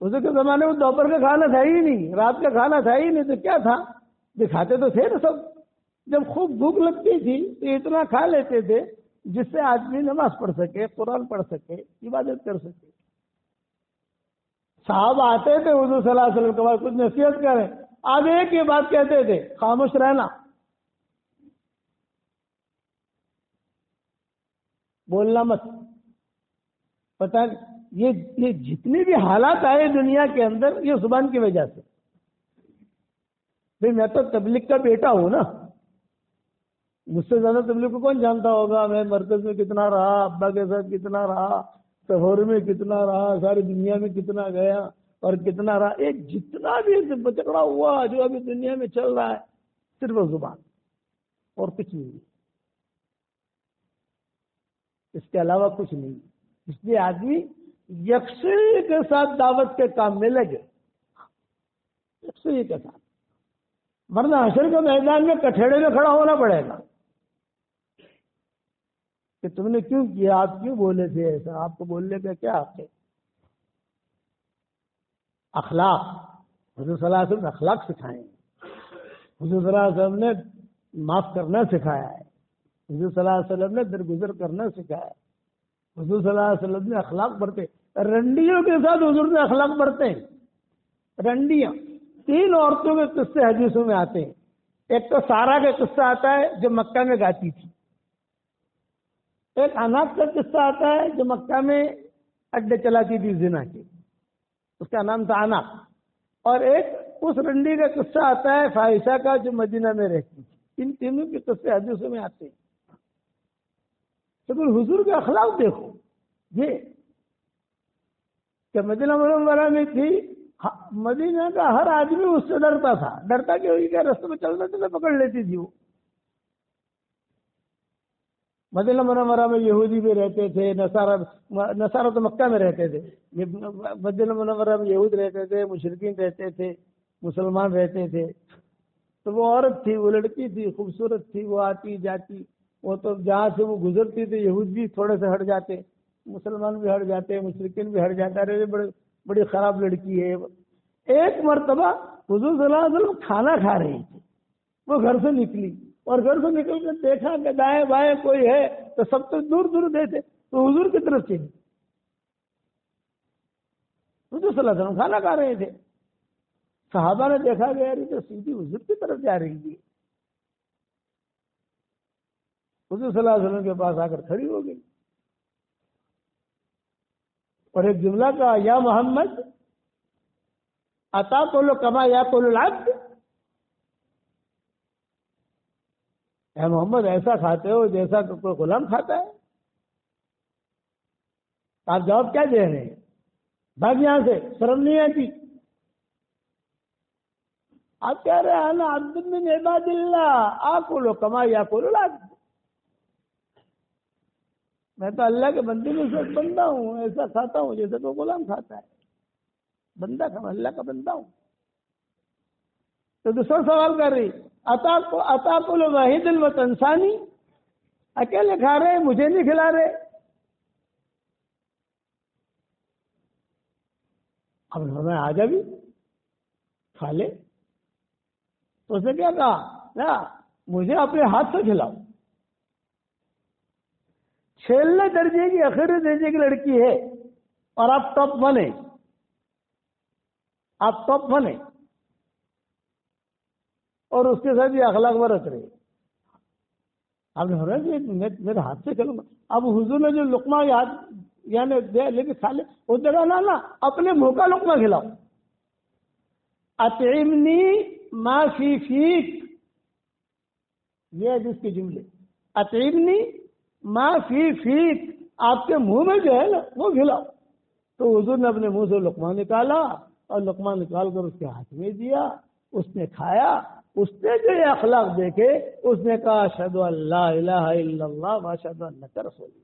حضور کے زمانے میں دوپہر کا کھانا تھا ہی نہیں، رات کا کھانا تھا ہی نہیں، تو کیا تھا؟ دکھاتے تو تھے نا سب۔ جب خوب بھوک لگتی تھی تو اتنا کھا لیتے تھے جس سے آدمی نماز پڑھ سکے، قرآن پڑھ سکے، عبادت کر سکے۔ صحابہ آتے تھے حضور صلی اللہ علیہ وسلم کے بعد کچھ نصیحت کریں، آپ ایک ہی بات کہتے تھے، خاموش رہنا، بولنا مت۔ پتہ یہ جتنی بھی حالات آئے دنیا کے اندر یہ زبان کی وجہ سے۔ میں تو تبلیغ کا بیٹا ہوں نا، مجھ سے زیادہ تبلیغ کو کون جانتا ہوگا؟ میں مرکز میں کتنا رہا، ابا کے ساتھ کتنا رہا، سفر میں کتنا رہا، ساری دنیا میں کتنا گیا اور کتنا رہا۔ ایک جتنا بھی بچڑا ہوا جو ابھی دنیا میں چل رہا ہے صرف زبان اور کچھ نہیں، اس کے علاوہ کچھ نہیں۔ اس لیے آدمی یکسوئی کے ساتھ دعوت کے کام میں لگے، یکسوئی کے ساتھ، ورنہ حشر کے میدان میں کٹھڑے میں کھڑا ہونا پڑے گا کہ تم نے کیوں کیا، آپ کیوں بولے تھے ایسا، آپ کو بولنے کا کیا حق ہے؟ اخلاق، حضور صلی اللہ علیہ وسلم نے اخلاق سکھائے ہیں۔ حضور صلی اللہ علیہ وسلم نے معاف کرنا سکھایا ہے، حضور صلی اللہ علیہ وسلم نے درگزر کرنا سکھایا ہے، حضور صلی اللہ علیہ وسلم نے اخلاق برتے۔ رنڈیوں کے ساتھ حضور نے اخلاق برتے ہیں۔ رنڈیاں 3 عورتوں کے قصے حدیثوں میں آتے ہیں۔ ایک تو سارا کا قصہ آتا ہے جو مکہ میں گاتی تھی، ایک اناس کا قصہ آتا ہے جو مکہ میں اڈے چلاتی تھی زنا کے، اس کا نام تھا اناس، اور ایک اس رنڈی کا قصہ آتا ہے فاحشہ کا جو مدینہ میں رہتی تھی۔ ان تینوں کے قصے حدیثوں میں آتے ہیں۔ تو حضور کے اخلاق دیکھو، یہ کہ مدینہ منورہ میں تھی، مدینہ کا ہر آدمی اس سے ڈرتا تھا۔ ڈرتا کہ وہی کیا رستے میں چلنا چلنا پکڑ لیتی تھی وہ۔ مدینہ منورہ میں یہودی بھی رہتے تھے، نصارہ تو مکہ میں رہتے تھے، مدینہ منورہ میں یہود رہتے تھے، مشرکین رہتے تھے، مسلمان رہتے تھے۔ تو وہ عورت تھی، وہ لڑکی تھی، خوبصورت تھی، وہ آتی جاتی، وہ تو جہاں سے وہ گزرتی تھی یہود بھی تھوڑے سے ہٹ جاتے، مسلمان بھی ہٹ جاتے، مشرکین بھی ہٹ جاتے، ارے بڑی خراب لڑکی ہے۔ ایک مرتبہ حضور صلی اللہ علیہ وسلم کھانا کھا رہے تھے، وہ گھر سے نکلی اور گھر سے نکل کر دیکھا کہ دائیں بائیں کوئی ہے تو سب تو دور دور دیتے، تو حضور کی طرف چلی۔ حضور صلی اللہ علیہ وسلم کھانا کھا رہے تھے، صحابہ نے دیکھا کہ یار یہ تو سیدھی حضور کی طرف جا رہی تھی۔ حضور صلی اللہ علیہ وسلم کے پاس آ کر کھڑی ہو گئی اور ایک جملہ کہا، یا محمد عطا قولو کما یا قول العبد، اے محمد ایسا کھاتے ہو جیسا کہ کوئی غلام کھاتا ہے؟ آپ جواب کیا دے رہے ہیں؟ بھاگ یہاں سے، شرم نہیں آتی؟ آپ کہہ رہے ہیں نا عبد من عباد اللہ آکل کما یاکل العبد، میں تو اللہ کے بندے میں سے ایک بندہ ہوں، ایسا کھاتا ہوں جیسے تو غلام کھاتا ہے، بندہ کا اللہ کا بندہ ہوں۔ تو دوسرا سوال کر رہی اتاکل واحد وتنسانی، اکیلے کھا رہے مجھے نہیں کھلا رہے۔ اب ہمیں آ جا بھی کھا لے، تو اس نے کیا کہا نا مجھے اپنے ہاتھ سے کھلاؤ۔ چھیلنے درجے کی آخری درجے کی لڑکی ہے اور آپ ٹاپ ون ہیں، آپ ٹاپ ون ہیں اور اس کے ساتھ یہ اخلاق برت رہے۔ آپ نے فرمایا میرے ہاتھ سے کھلاؤں گا۔ اب حضور نے جو لقمہ یاد یعنی دے لے کے کھا لے، اس جگہ نا اپنے منہ کا لقمہ کھلاؤ۔ اطعمنی ما فی فیک، یہ ہے جس کے جملے اطعمنی ما فی فیک، آپ کے منہ میں جو ہے نا وہ کھلاؤ۔ تو حضور نے اپنے منہ سے لقمہ نکالا اور لقمہ نکال کر اس کے ہاتھ میں دیا، اس نے کھایا۔ اس نے جو یہ اخلاق دیکھے اس نے کہا اشہد ان لا الہ الا اللہ واشہد انک رسول اللہ۔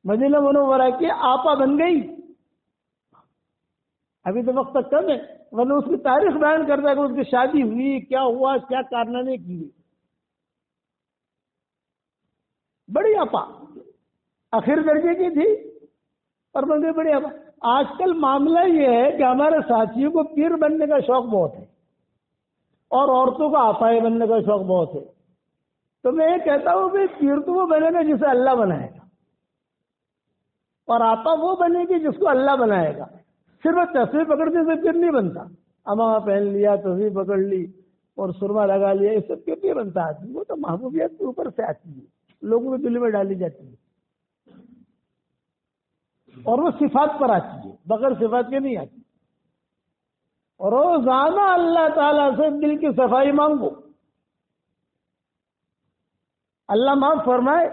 مدینہ منورہ کی آپا بن گئی۔ ابھی تو وقت تک کم ہے، ورنہ اس کی تاریخ بیان کرتا ہے کہ اس کی شادی ہوئی، کیا ہوا، کیا کارنامے کیے۔ بڑی آپا آخر درجے کی تھی اور بن گئی بڑی آپا۔ آج کل معاملہ یہ ہے کہ ہمارے ساتھیوں کو پیر بننے کا شوق بہت ہے اور عورتوں کو آپائے بننے کا شوق بہت ہے۔ تو میں یہ کہتا ہوں کہ پیر تو وہ بنے گا جسے اللہ بنائے گا، اور آپا وہ بنے گی جس کو اللہ بنائے گا۔ صرف تصویر پکڑنے سے پیر نہیں بنتا، امامہ پہن لیا، تصویر پکڑ لی اور سرما لگا لیا، یہ سب پیر نہیں بنتا آدمی۔ وہ تو محبوبیت کے اوپر سے آتی ہے، لوگوں کے دل میں ڈالی جاتی ہے، اور وہ صفات پر آتی ہے، بغیر صفات کے نہیں آتی۔ اور روزانہ اللہ تعالیٰ سے دل کی صفائی مانگو، اللہ معاف فرمائے۔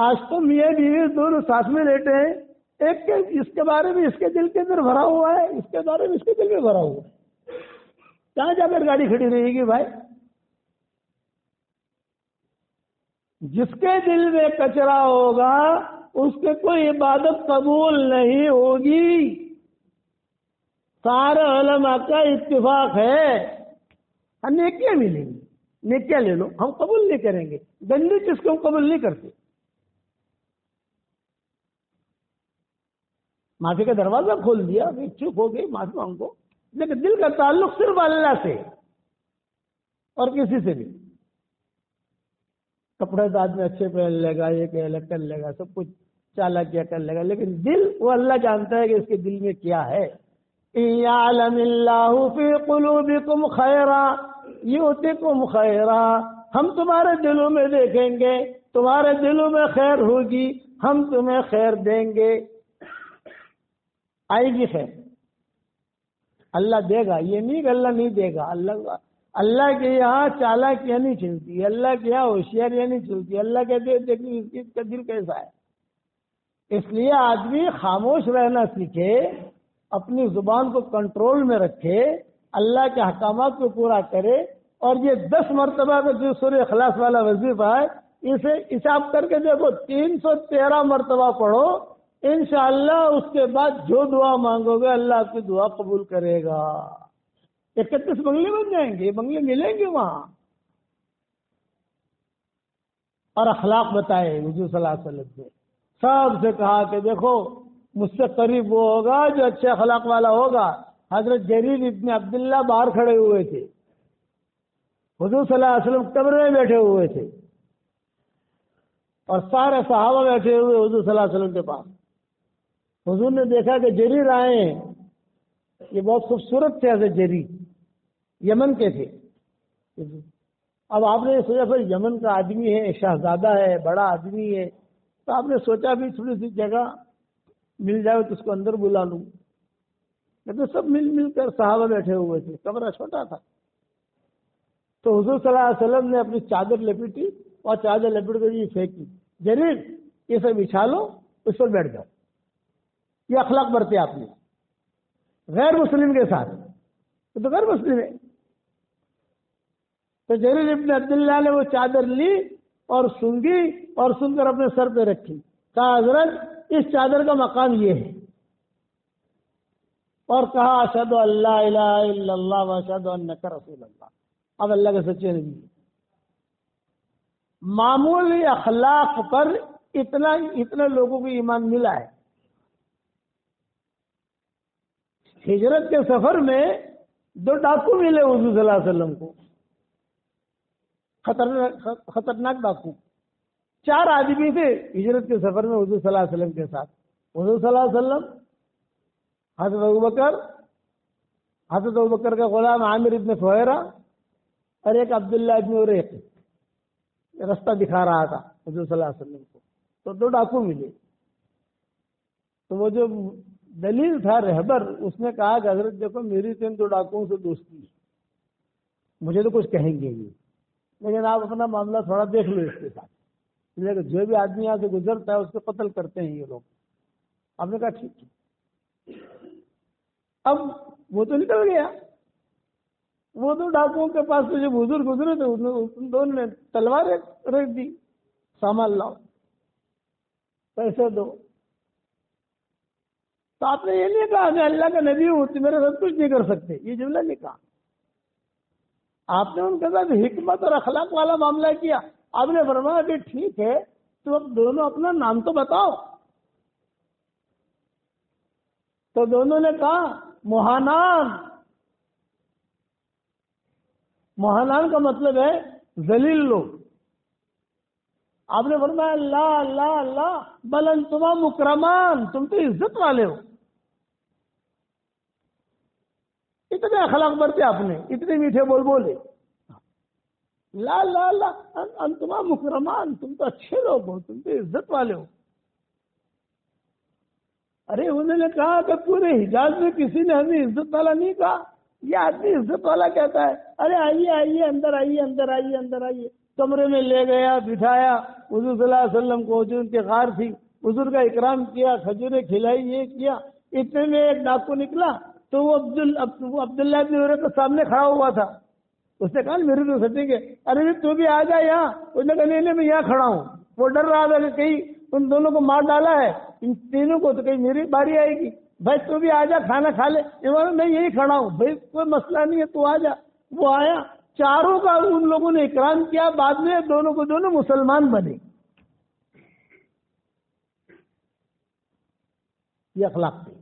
آج تو میاں بیوی دونوں ساتھ میں لیٹے ہیں، ایک کے اس کے بارے میں اس کے دل کے اندر بھرا ہوا ہے، اس کے بارے میں اس کے دل میں بھرا ہوا ہے، کہاں جا کر گاڑی کھڑی رہے گی بھائی؟ جس کے دل میں کچرا ہوگا اس کے کوئی عبادت قبول نہیں ہوگی۔ سارے علماء کا اتفاق ہے، ہم نیکیاں ملیں گی، نیکیاں لے لو، ہم قبول نہیں کریں گے، گندی چیز کو ہم قبول نہیں کرتے۔ معافی کا دروازہ کھول دیا، پھر چپ ہو گئی، معافی مانگو، لیکن دل کا تعلق صرف اللہ سے اور کسی سے بھی۔ کپڑے تو آدمی اچھے پہن لے گا، یہ کہ کر لے گا، سب کچھ چالاکیاں کر لے گا، لیکن دل وہ اللہ جانتا ہے کہ اس کے دل میں کیا ہے۔ یعلم اللہ فی قلوبکم خیرا یؤتکم خیرا، ہم تمہارے دلوں میں دیکھیں گے، تمہارے دلوں میں خیر ہوگی، ہم تمہیں خیر دیں گے، آئے گی خیر، اللہ دے گا، یہ نہیں کہ اللہ نہیں دے گا۔ اللہ کے یہاں چالاکیاں نہیں چلتی، اللہ کے یہاں ہوشیاریاں نہیں چلتی، اللہ کہتے دیکھیں اس کا دل کیسا ہے۔ اس لیے آدمی خاموش رہنا سیکھے، اپنی زبان کو کنٹرول میں رکھے، اللہ کے احکامات کو پورا کرے، اور یہ 10 مرتبہ کا جو سورہ اخلاص والا وظیفہ ہے اسے حساب کر کے دیکھو، 313 مرتبہ پڑھو، انشاءاللہ اس کے بعد جو دعا مانگو گے اللہ آپ کی دعا قبول کرے گا۔ 31 بنگلے بن جائیں گے، بنگلے ملیں گے وہاں۔ اور اخلاق بتائے حضور صلی اللہ علیہ وسلم نے، سب سے کہا کہ دیکھو مجھ سے قریب وہ ہوگا جو اچھے اخلاق والا ہوگا۔ حضرت جریر ابن عبداللہ باہر کھڑے ہوئے تھے، حضور صلی اللہ علیہ وسلم قبر میں بیٹھے ہوئے تھے، اور سارے صحابہ بیٹھے ہوئے حضور صلی اللہ علیہ وسلم کے پاس۔ حضور نے دیکھا کہ جریر آئے ہیں، یہ بہت خوبصورت تھے، حضرت جریر یمن کے تھے۔ اب آپ نے سوچا پھر یمن کا آدمی ہے، شہزادہ ہے، بڑا آدمی ہے، تو آپ نے سوچا بھی تھوڑی سی جگہ مل جائے تو اس کو اندر بلا لوں، لیکن سب مل کر صحابہ بیٹھے ہوئے تھے، کمرہ چھوٹا تھا۔ تو حضور صلی اللہ علیہ وسلم نے اپنی چادر لپیٹی اور چادر لپیٹ کر یہ پھینکی، جریر یہ سب بچھا لو، اس پر بیٹھ جاؤ۔ یہ اخلاق برتے آپ نے غیر مسلم کے ساتھ، تو غیر مسلم ہے۔ تو جریر ابن عبداللہ نے وہ چادر لی اور سونگی اور سن کر اپنے سر پہ رکھی، کہا حضرت اس چادر کا مقام یہ ہے، اور کہا اشہد ان لا الہ الا اللہ واشہد انک رسول اللہ، اب اللہ کے سچے نبی۔ معمولی اخلاق پر اتنا لوگوں کو ایمان ملا ہے۔ ہجرت کے سفر میں 2 ڈاکو ملے حضور صلی اللہ علیہ وسلم کو، خطرناک ڈاکو۔ 4 آدمی تھے ہجرت کے سفر میں حضور صلی اللہ علیہ وسلم کے ساتھ۔ حضور صلی اللہ علیہ وسلم، حضرت ابوبکر کا غلام عامر ابن فہیرہ اور ایک عبداللہ ابن اریق رستہ دکھا رہا تھا حضور صلی اللہ علیہ وسلم کو۔ تو 2 ڈاکو ملے، تو وہ جو دلیل تھا رہبر، اس نے کہا کہ حضرت دیکھو میری تو ان 2 ڈاکوؤں سے دوستی ہے، مجھے تو کچھ کہیں گے یہ، لیکن آپ اپنا معاملہ تھوڑا دیکھ لو اس کے ساتھ، لیکن جو بھی آدمی یہاں سے گزرتا ہے اس کو قتل کرتے ہیں یہ لوگ۔ آپ نے کہا ٹھیک ہے۔ اب وہ تو نکل گیا، وہ 2 ڈاکوؤں کے پاس تو جب حضور گزرے تھے ان دونوں نے تلوار رکھ دی، سامان لاؤ، پیسے دو۔ تو آپ نے یہ نہیں کہا میں اللہ کا نبی ہوں تو میرے ساتھ کچھ نہیں کر سکتے، یہ جملہ نہیں کہا۔ آپ نے ان کے ساتھ حکمت اور اخلاق والا معاملہ کیا۔ آپ نے فرمایا کہ ٹھیک ہے تو اب دونوں اپنا نام تو بتاؤ۔ تو دونوں نے کہا موہانان۔ موہانان کا مطلب ہے ذلیل لوگ۔ آپ نے فرمایا اللہ اللہ اللہ، بل انتما مکرمان، تم تو عزت والے ہو۔ اتنے اخلاق برتے آپ نے، اتنے میٹھے بول بولے، لا لا لا انتما مکرمان، تم تو اچھے لوگ ہو، تم تو عزت والے ہو۔ ارے انہوں نے کہا کہ پورے حجاز میں کسی نے ہمیں عزت والا نہیں کہا، یہ آدمی عزت والا کہتا ہے۔ ارے آئیے آئیے اندر آئیے اندر آئیے اندر آئیے۔ کمرے میں لے گیا، بٹھایا، حضور صلی اللہ علیہ وسلم کو جو ان کے غار تھی حضور کا اکرام کیا، کھجوریں کھلائی، یہ کیا۔ اتنے میں ایک ڈاکو نکلا تو وہ عبداللہ ابن عمر کے سامنے کھڑا ہوا تھا۔ اس نے کہا میری تو سٹنگ ہے۔ ارے تو بھی آ جا یہاں۔ اس نے کہا نہیں میں یہاں کھڑا ہوں۔ وہ ڈر رہا تھا کہ کہیں ان دونوں کو مار ڈالا ہے ان تینوں کو تو کہیں میری باری آئے گی۔ بھائی تو بھی آ جا، کھانا کھا لے۔ میں یہی کھڑا ہوں بھائی، کوئی مسئلہ نہیں ہے تو آ جا۔ وہ آیا، چاروں کا ان لوگوں نے اکرام کیا، بعد میں دونوں کو دونوں مسلمان بنے۔ یہ اخلاق تھی۔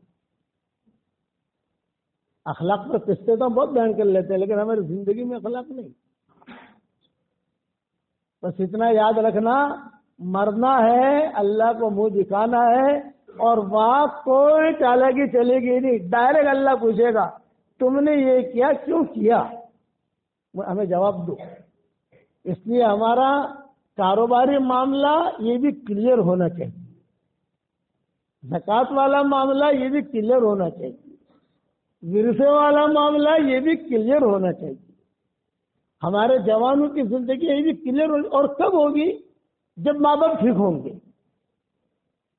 اخلاق پر قصے تو ہم بہت بیان کر لیتے ہیں، لیکن ہماری زندگی میں اخلاق نہیں۔ بس اتنا یاد رکھنا، مرنا ہے، اللہ کو منہ دکھانا ہے، اور وہاں کوئی چالاکی چلے گی نہیں۔ ڈائریکٹ اللہ پوچھے گا تم نے یہ کیا، کیوں کیا، ہمیں جواب دو۔ اس لیے ہمارا کاروباری معاملہ یہ بھی کلیئر ہونا چاہیے، زکوٰۃ والا معاملہ یہ بھی کلیئر ہونا چاہیے، ورثے والا معاملہ یہ بھی کلیئر ہونا چاہیے۔ ہمارے جوانوں کی زندگی یہ بھی کلیئر ہوگی، اور کب ہوگی؟ جب ماں باپ ٹھیک ہوں گے۔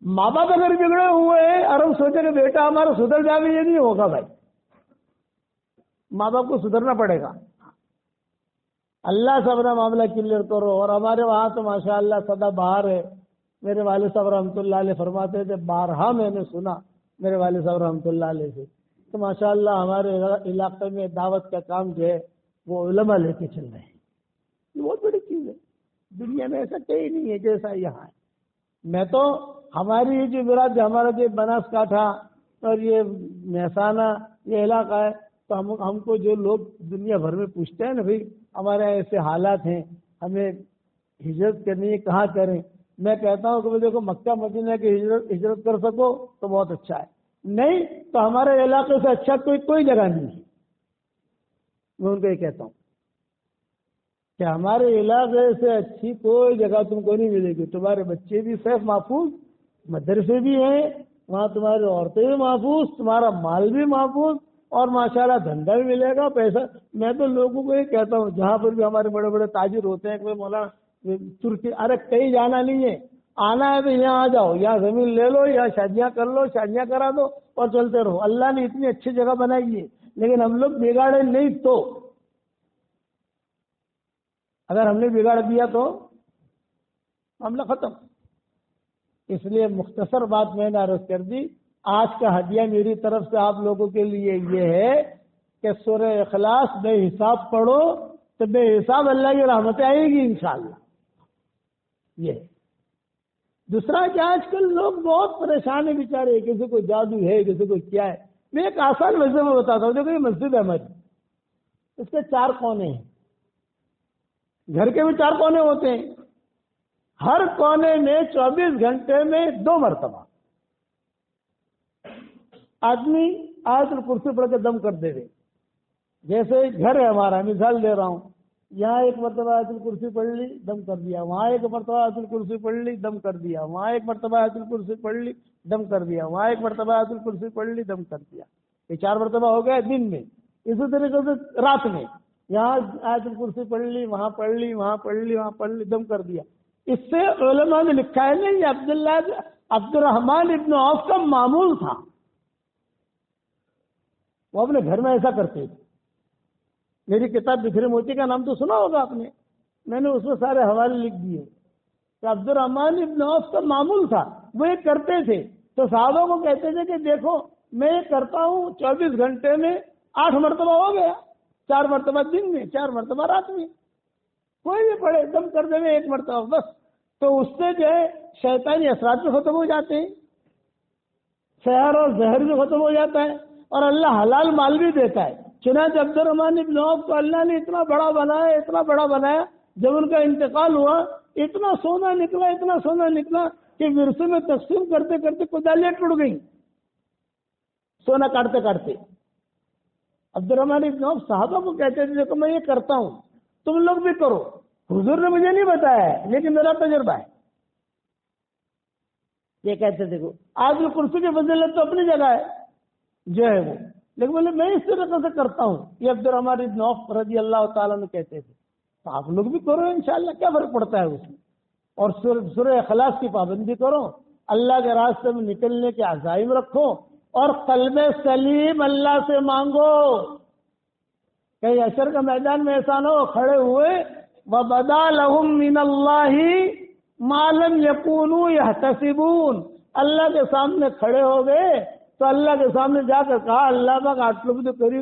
ماں باپ اگر بگڑے ہوئے ہیں اور ہم سوچیں کہ بیٹا ہمارا سدھر جائے گا، یہ نہیں ہوگا بھائی، ماں باپ کو سدھرنا پڑے گا۔ اللہ سے اپنا معاملہ کلیئر کرو۔ اور ہمارے وہاں تو ماشاء اللہ سدا بہار ہے۔ میرے والد صاحب رحمۃ اللہ علیہ فرماتے تھے، بارہا میں نے سنا میرے والد صاحب رحمۃ اللہ علیہ سے، تو ماشاء اللہ ہمارے علاقے میں دعوت کا کام جو ہے وہ علماء لے کے چل رہے ہیں۔ یہ بہت بڑی چیز ہے، دنیا میں ایسا کہیں نہیں ہے جیسا یہاں ہے۔ میں تو ہماری یہ جو براد، ہمارا جو بناس کاٹھا اور یہ مہسانہ یہ علاقہ ہے، تو ہم کو جو لوگ دنیا بھر میں پوچھتے ہیں نا، بھائی ہمارے ایسے حالات ہیں، ہمیں ہجرت کرنی ہے، کہاں کریں؟ میں کہتا ہوں کہ دیکھو مکہ مدینہ کی ہجرت کر سکو تو بہت اچھا ہے، نہیں تو ہمارے علاقے سے اچھا کوئی جگہ نہیں ہے۔ میں ان کو یہ کہتا ہوں کہ ہمارے علاقے سے اچھی کوئی جگہ تم کو نہیں ملے گی۔ تمہارے بچے بھی صحیح محفوظ، مدرسے بھی ہیں وہاں، تمہاری عورتیں بھی محفوظ، تمہارا مال بھی محفوظ، اور ماشاءاللہ دھندا بھی ملے گا، پیسہ. میں تو لوگوں کو یہ کہتا ہوں جہاں پر بھی ہمارے بڑے بڑے تاجر ہوتے ہیں کہ مولانا ترکی، ارے کہیں جانا نہیں ہے، آنا ہے تو یہاں آ جاؤ، یہاں زمین لے لو، یا شادیاں کر لو، شادیاں کرا دو اور چلتے رہو. اللہ نے اتنی اچھی جگہ بنائی ہے، لیکن ہم لوگ بگاڑے نہیں. تو اگر ہم نے بگاڑ دیا تو معاملہ ختم. اس لیے مختصر بات میں نے عرض کر دی. آج کا ہدیہ میری طرف سے آپ لوگوں کے لیے یہ ہے کہ سورہ اخلاص بے حساب پڑھو تو بے حساب اللہ کی رحمتیں آئے گی انشاءاللہ. یہ دوسرا کہ آج کل لوگ بہت پریشان ہیں بیچارے، کسی کو جادو ہے، کسی کو کیا ہے. میں ایک آسان وجہ میں بتاتا ہوں. دیکھو یہ مسجد ہے ہماری، اس کے 4 کونے ہیں. گھر کے بھی 4 کونے ہوتے ہیں. ہر کونے میں 24 گھنٹے میں 2 مرتبہ آدمی آیت الکرسی پڑھ کے دم کر دے رہے. جیسے گھر ہے ہمارا، مثال دے رہا ہوں، یہاں 1 مرتبہ آیت الکرسی پڑھ لی، دم کر دیا. وہاں 1 مرتبہ آیت الکرسی پڑھ لی، دم کر دیا. وہاں 1 مرتبہ آیت الکرسی پڑھ لی، دم کر دیا. وہاں 1 مرتبہ آیت الکرسی پڑھ لی، دم کر دیا. یہ 4 مرتبہ ہو گئے دن میں. اسی طریقے سے رات میں یہاں آیت الکرسی پڑھ لی، وہاں پڑھ لی، وہاں پڑھ لی، وہاں پڑھ لی، دم کر دیا. اس سے علماء نے لکھا ہے نہیں، یہ عبد الرحمن ابن عوف کا معمول تھا. وہ اپنے گھر میں ایسا کرتے تھے. میری کتاب بکھرے موتی کا نام تو سنا ہوگا آپ نے، میں نے اس میں سارے حوالے لکھ دیے کہ عبد الرحمن ابن عوف کا معمول تھا، وہ یہ کرتے تھے. تو صحابہ کو کہتے تھے کہ دیکھو میں یہ کرتا ہوں 24 گھنٹے میں 8 مرتبہ ہو گیا، 4 مرتبہ دن میں، 4 مرتبہ رات میں. کوئی بھی پڑھے دم کر دے میں 1 مرتبہ بس. تو اس سے جو ہے شیطانی اثرات بھی ختم ہو جاتے ہیں، سحر اور زہر بھی ختم ہو جاتا ہے، اور اللہ حلال مال بھی دیتا ہے. چنانچہ عبد الرحمن ابن عوف کو اللہ نے اتنا بڑا بنایا، اتنا بڑا بنایا. جب ان کا انتقال ہوا اتنا سونا نکلا، اتنا سونا نکلا کہ ورثے میں تقسیم کرتے کرتے کدالیاں ٹوٹ گئی سونا کاٹتے کاٹتے. عبد الرحمن ابن عوف صحابہ کو کہتے تھے دیکھو میں یہ کرتا ہوں، تم لوگ بھی کرو. حضور نے مجھے نہیں بتایا ہے لیکن میرا تجربہ ہے. یہ کہتے تھے آج بھی کرسی کی فضیلت تو اپنی جگہ ہے جو ہے وہ، لیکن بولے میں اس طریقے سے کرتا ہوں. یہ عبد الرحمن ابن عوف رضی اللہ تعالیٰ نے کہتے تھے. تو آپ لوگ بھی کرو انشاءاللہ، کیا فرق پڑتا ہے اس میں. اور سورہ اخلاص کی پابندی کرو، اللہ کے راستے میں نکلنے کے عزائم رکھو، اور قلب سلیم اللہ سے مانگو. کہیں حشر کا میدان میں ایسا نہ ہو کھڑے ہوئے وَبَدَا لَهُم مِّنَ اللَّهِ مَا لَمْ يَكُونُوا يَحْتَسِبُونَ. اللہ کے سامنے کھڑے ہو گئے تو اللہ کے سامنے جا کر کہا اللہ پاک آٹلو بھی تو کری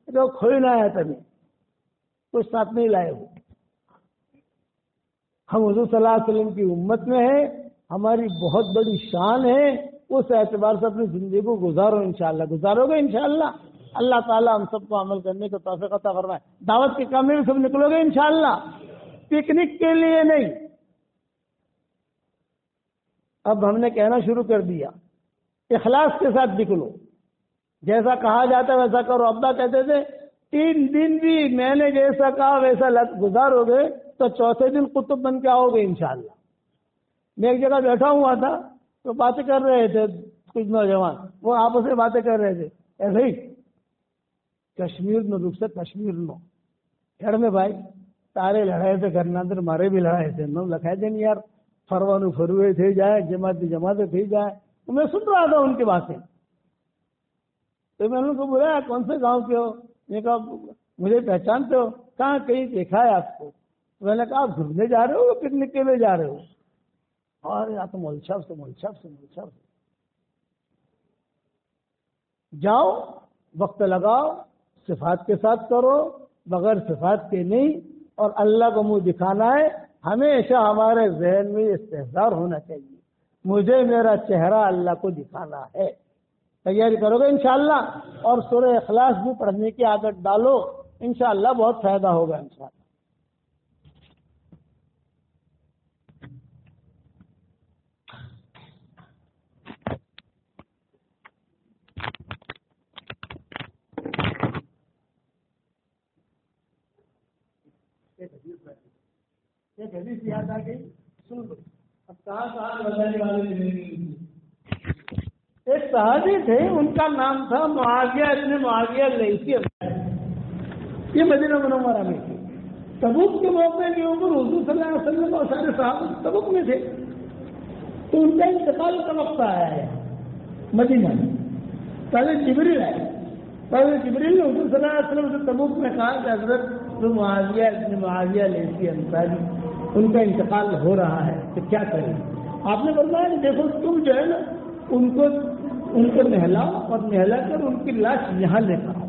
تو کھوئی نہ آیا تمہیں، کچھ ساتھ نہیں لائے ہو. ہم حضور صلی اللہ علیہ وسلم کی امت میں ہیں، ہماری بہت بڑی شان ہے. اس اعتبار سے اپنی زندگی کو گزارو انشاءاللہ. گزارو گے انشاءاللہ. اللہ تعالیٰ ہم سب کو عمل کرنے کو توفیق عطا فرمائے. دعوت کے کام میں بھی سب نکلو گے انشاءاللہ، پکنک کے لیے نہیں. اب ہم نے کہنا شروع کر دیا اخلاص کے ساتھ نکلو، جیسا کہا جاتا ہے ویسا کرو. ابا کہتے تھے 3 دن بھی میں نے جیسا کہا ویسا گزارو گے تو 4تھے دن قطب بن کے آؤ گے انشاءاللہ. میں ایک جگہ بیٹھا ہوا تھا تو باتیں کر رہے تھے کچھ نوجوان، وہ آپس میں باتیں کر رہے تھے ایسے ہی کشمیر میں رک سے کشمیر میں ہیڑ میں بھائی تارے لڑائے تھے کرنا اندر مارے بھی لڑائے تھے نو لکھائے تھے نہیں یار فروانو فروے تھے جائے جماعتیں تھی جائے. تو میں سن رہا تھا ان کی باتیں. تو میں ان کو بولا کون سے گاؤں کے ہو؟ میں کہا مجھے پہچانتے ہو؟ کہاں کہیں دیکھا ہے آپ کو؟ میں نے کہا آپ گھومنے جا رہے ہو پکنک کے لیے جا رہے ہو؟ اور یا تو مول صاحب سے جاؤ، وقت لگاؤ، صفات کے ساتھ کرو، بغیر صفات کے نہیں. اور اللہ کو منہ دکھانا ہے. ہمیشہ ہمارے ذہن میں استحضار ہونا چاہیے مجھے میرا چہرہ اللہ کو دکھانا ہے. تیاری کرو گے انشاءاللہ. اور سورہ اخلاص بھی پڑھنے کی عادت ڈالو، انشاءاللہ بہت فائدہ ہوگا انشاءاللہ. ایک حدیث یاد آ گئی، سن لو. اب کہاں بتانے والے ایک صحابی تھے، ان کا نام تھا معاویہ ابن معاویہ لیثی، یہ مدینہ منورہ میں تھے۔ تبوک کے موقع کے اوپر حضور صلی اللہ علیہ وسلم اور سارے صحابہ تبوک میں تھے، تو ان کا انتقال کا وقت آیا ہے مدینہ میں۔ پہلے جبریل آئے، پہلے جبریل نے حضور صلی اللہ علیہ وسلم سے تبوک میں کہا کہ حضرت معاویہ ابن معاویہ لیثی انصاری ان کا انتقال ہو رہا ہے، تو کیا کریں؟ آپ نے فرمایا کہ دیکھو تم جو ہے نا ان کو نہلاؤ اور نہلا کر ان کی لاش یہاں لے کر آؤ۔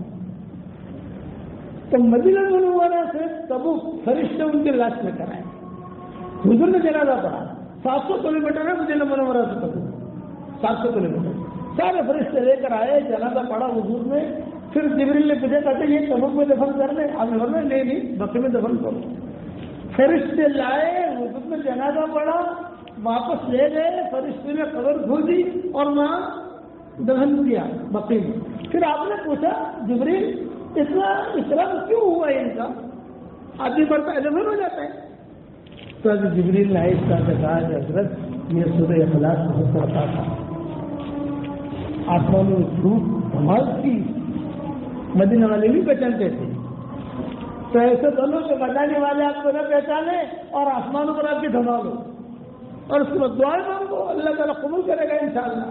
تو مدینہ منورہ سے تبوک فرشتے ان کی لاش لے کر آئے، حضور نے جنازہ پڑھا۔ 700 کلومیٹر ہے مدینہ منورہ سے تبوک، 700 کلومیٹر، سارے فرشتے لے کر آئے، جنازہ پڑھا حضور نے۔ پھر جبریل نے پوچھا کہتے یہ تبوک میں دفن کر لیں؟ آپ نے فرمایا نہیں بقیع میں دفن کرو۔ فرشتے لائے، حضور نے جنازہ پڑھا، واپس لے گئے، فرشتے نے قبر کھودی اور وہاں دفن کیا بقیع میں۔ پھر آپ نے پوچھا جبریل اتنا اضطراب کیوں ہوا ہے ان کا؟ آدمی بڑھتا ہے دفن ہو جاتا ہے۔ تو جبریل نے آہستہ سے کہا کہ حضرت یہ سورہ اخلاص بہت پڑھتا تھا، آسمانوں میں دھوپ دھمال کی، مدینہ والے بھی پہچانتے تھے، تو ایسے دونوں کے بچانے والے آپ کو نہ پہچانے اور آسمانوں پر آپ کی دھمال ہو، اور اس کے بعد دعائیں مانگو، اللہ تعالیٰ قبول کرے گا انشاءاللہ۔